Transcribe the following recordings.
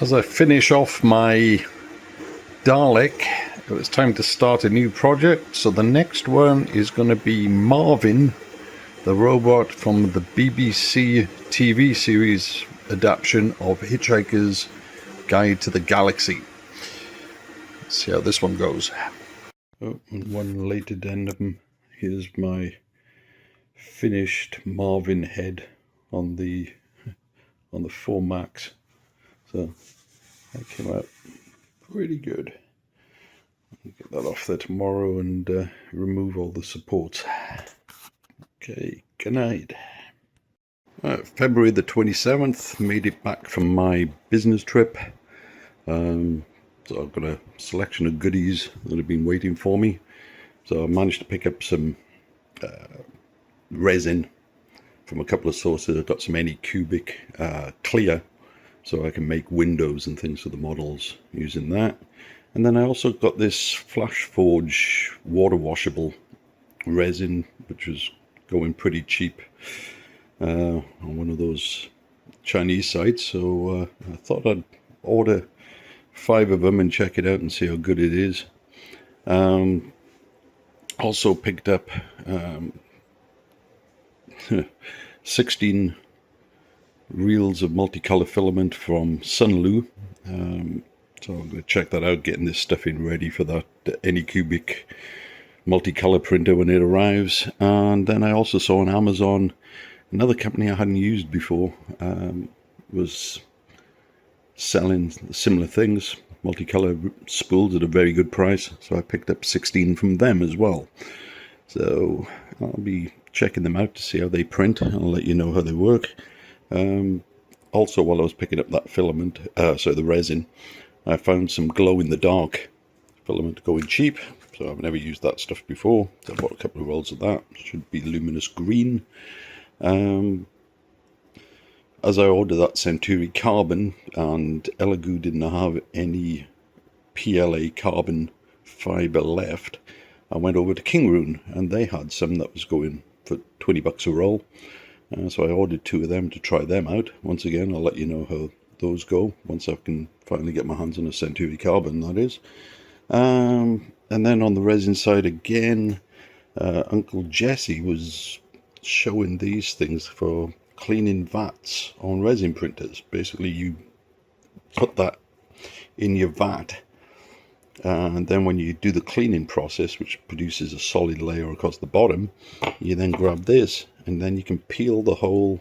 As I finish off my Dalek, it was time to start a new project. So the next one is going to be Marvin, the robot from the BBC TV series adaptation of Hitchhiker's Guide to the Galaxy. Let's see how this one goes. Oh, and one late addendum. Here's my finished Marvin head on the 4 Max. So that came out pretty good. I'll get that off there tomorrow and remove all the supports. Okay, good night. February the 27th, made it back from my business trip. So I've got a selection of goodies that have been waiting for me. So I managed to pick up some resin from a couple of sources. I've got some Anycubic clear, so I can make windows and things for the models using that. And then I also got this Flash Forge water washable resin, which was going pretty cheap on one of those Chinese sites. So I thought I'd order 5 of them and check it out and see how good it is. Also picked up 16 reels of multicolor filament from Sunlu. So I'm going to check that out, getting this stuff in ready for that Anycubic multicolor printer when it arrives. And then I also saw on Amazon another company I hadn't used before was selling similar things, multicolor spools at a very good price. So I picked up 16 from them as well. So I'll be checking them out to see how they print. I'll let you know how they work. Also, while I was picking up that filament, the resin, I found some glow-in-the-dark filament going cheap. So I've never used that stuff before. So I bought a couple of rolls of that. It should be luminous green. As I ordered that Century carbon, and Elegoo didn't have any PLA carbon fiber left, I went over to Kingroon, and they had some that was going for 20 bucks a roll. So I ordered 2 of them to try them out. Once again, I'll let you know how those go once I can finally get my hands on a Century carbon, that is. And then on the resin side again, Uncle Jesse was showing these things for cleaning vats on resin printers. Basically, you put that in your vat, and then when you do the cleaning process, which produces a solid layer across the bottom, you then grab this, and then you can peel the whole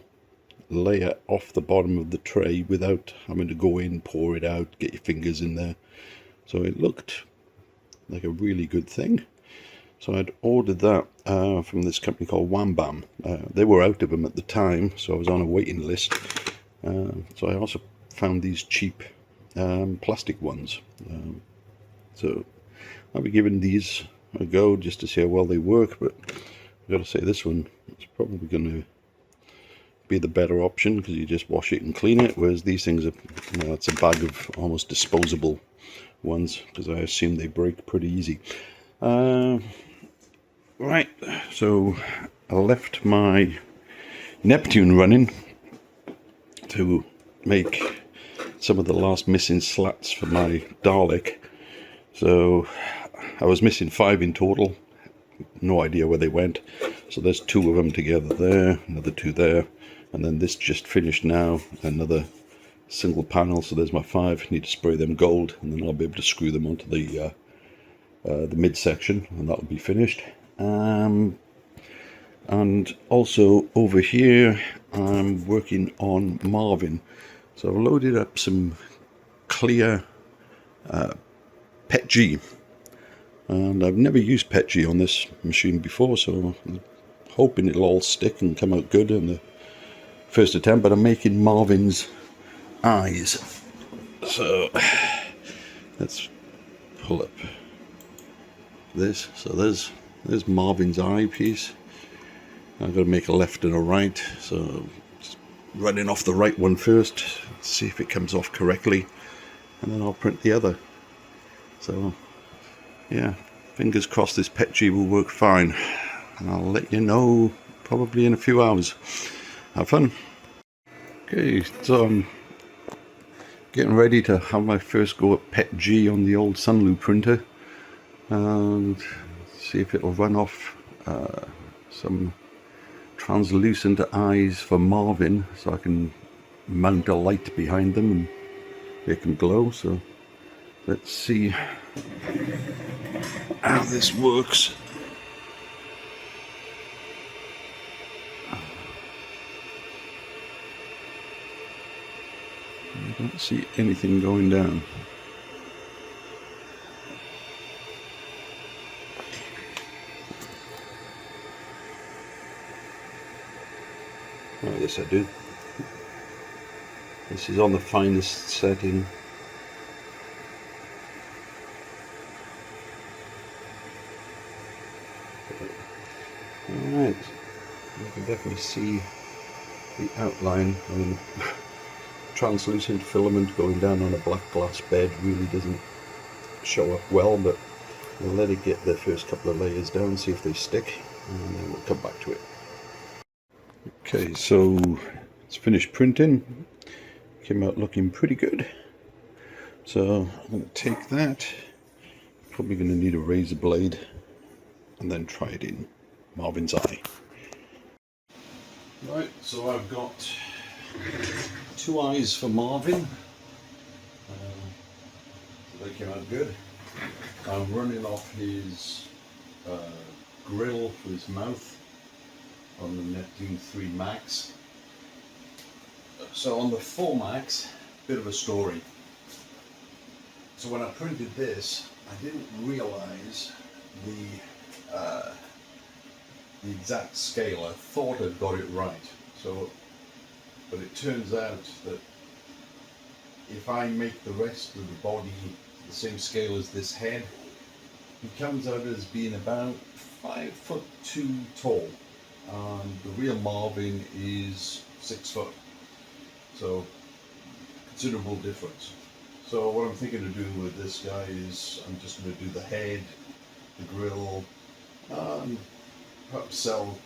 layer off the bottom of the tray without having to go in, pour it out, get your fingers in there. So it looked like a really good thing. So I'd ordered that from this company called Wham Bam. They were out of them at the time, so I was on a waiting list. So I also found these cheap plastic ones. So I'll be giving these a go just to see how well they work, but I've got to say this one is probably going to be the better option because you just wash it and clean it, whereas these things are, it's a bag of almost disposable ones because I assume they break pretty easy. Right, so I left my Neptune running to make some of the last missing slats for my Dalek. So I was missing 5 in total, no idea where they went. So there's 2 of them together there, another 2 there, and then this just finished now, another single panel. So there's my 5. Need to spray them gold, and then I'll be able to screw them onto the midsection, and that'll be finished. And also over here I'm working on Marvin. So I've loaded up some clear PETG, and I've never used PETG on this machine before, so I'm hoping it'll all stick and come out good in the first attempt. But I'm making Marvin's eyes, so let's pull up this. So there's Marvin's eye piece. I've got to make a left and a right, so just running off the right one first, see if it comes off correctly, and then I'll print the other. So yeah, fingers crossed this PETG will work fine, and I'll let you know probably in a few hours. Have fun. Okay, so I'm Getting ready to have my first go at PETG on the old Sunlu printer and see if it'll run off some translucent eyes for Marvin, so I can mount a light behind them and make them glow. So let's see how this works. I don't see anything going down. Oh, yes I do. This is on the finest setting. Alright, you can definitely see the outline. I mean, translucent filament going down on a black glass bed really doesn't show up well, but we'll let it get the first couple of layers down, see if they stick, and then we'll come back to it. Okay, so it's finished printing. Came out looking pretty good. So I'm going to take that, probably going to need a razor blade, and then try it in Marvin's eye. Right, so I've got 2 eyes for Marvin. So they came out good. I'm running off his grill for his mouth on the Neptune 3 Max. So on the 4 Max, bit of a story. So when I printed this, I didn't realize the exact scale. I thought I'd got it right. So, but it turns out that if I make the rest of the body the same scale as this head, he comes out as being about 5'2" tall. The real Marvin is 6 foot. So considerable difference. So what I'm thinking of doing with this guy is I'm just going to do the head, the grill, perhaps sell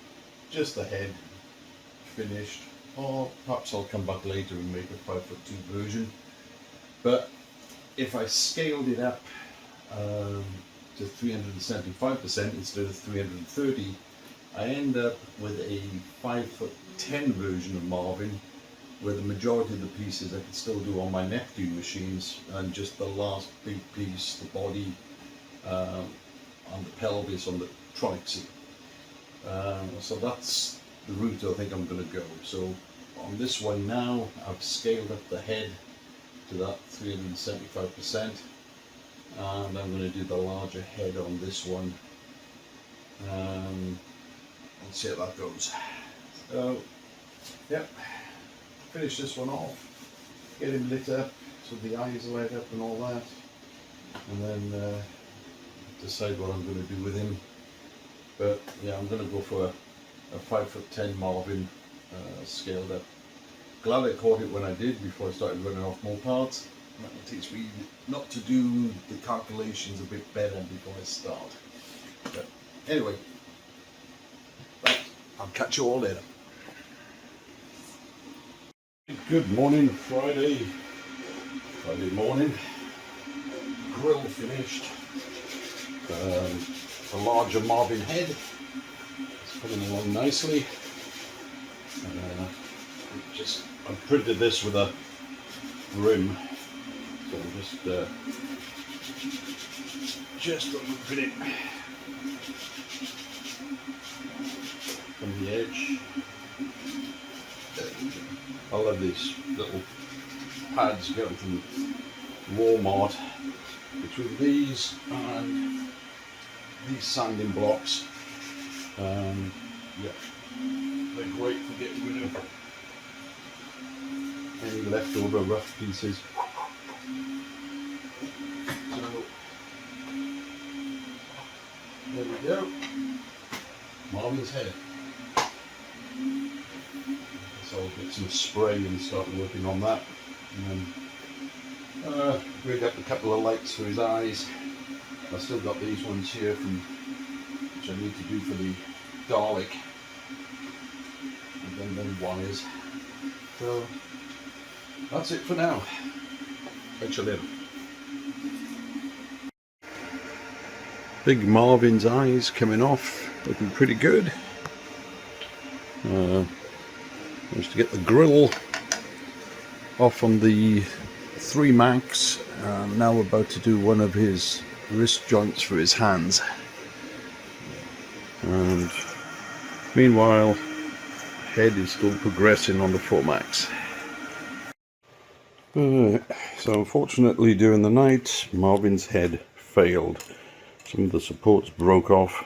just the head finished, or perhaps I'll come back later and make a 5'2" version. But if I scaled it up to 375% instead of 330, I end up with a 5'10" version of Marvin, where the majority of the pieces I can still do on my Neptune machines, and just the last big piece, the body, on the pelvis, on the TronXY. So that's the route I think I'm going to go. So on this one now, I've scaled up the head to that 375%, and I'm going to do the larger head on this one. Let's see how that goes. So, yep. Finish this one off, get him lit up so the eyes are lit up and all that, and then decide what I'm going to do with him. But yeah, I'm going to go for a 5'10" Marvin, scaled up. Glad I caught it when I did before I started running off more parts. That will teach me not to do the calculations a bit better before I start. But anyway, right, I'll catch you all later. Good morning, Friday morning. Grill finished. The larger Marvin head is coming along nicely. I printed this with a rim, so I'm just removing it from the edge. I love these little pads going from Walmart. Between these and these sanding blocks, yeah, they're great for getting rid of any leftover rough pieces. So there we go, Marvin's head. So I'll get some spray and start working on that, and then rig up a couple of lights for his eyes. I've still got these ones here which I need to do for the Dalek, and then wires. So that's it for now. Catch you later. Big Marvin's eyes coming off, looking pretty good. Managed to get the grill off on the 3 Max, and now we're about to do one of his wrist joints for his hands. And meanwhile, head is still progressing on the 4 Max. So unfortunately during the night, Marvin's head failed. Some of the supports broke off,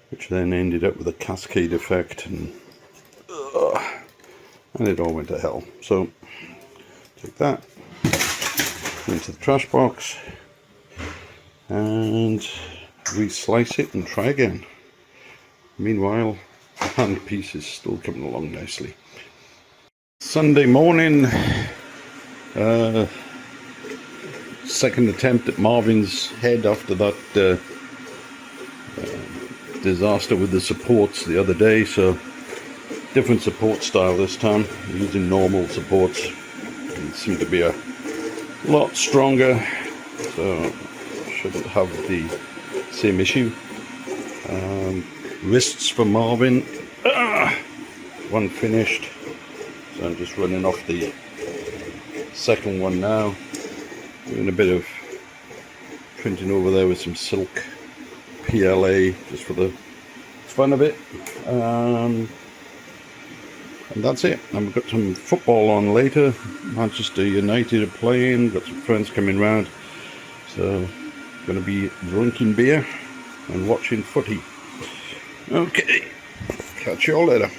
which then ended up with a cascade effect, and it all went to hell. So take that into the trash box and reslice it and try again. Meanwhile, the handpiece is still coming along nicely. Sunday morning, second attempt at Marvin's head after that disaster with the supports the other day. So different support style this time. I'm using normal supports. They seem to be a lot stronger, so shouldn't have the same issue. Wrists for Marvin, one finished, so I'm just running off the second one now, doing a bit of printing over there with some silk PLA just for the fun of it, and that's it. And we've got some football on later. Manchester United are playing, got some friends coming round, so going to be drinking beer and watching footy. Okay, catch you all later.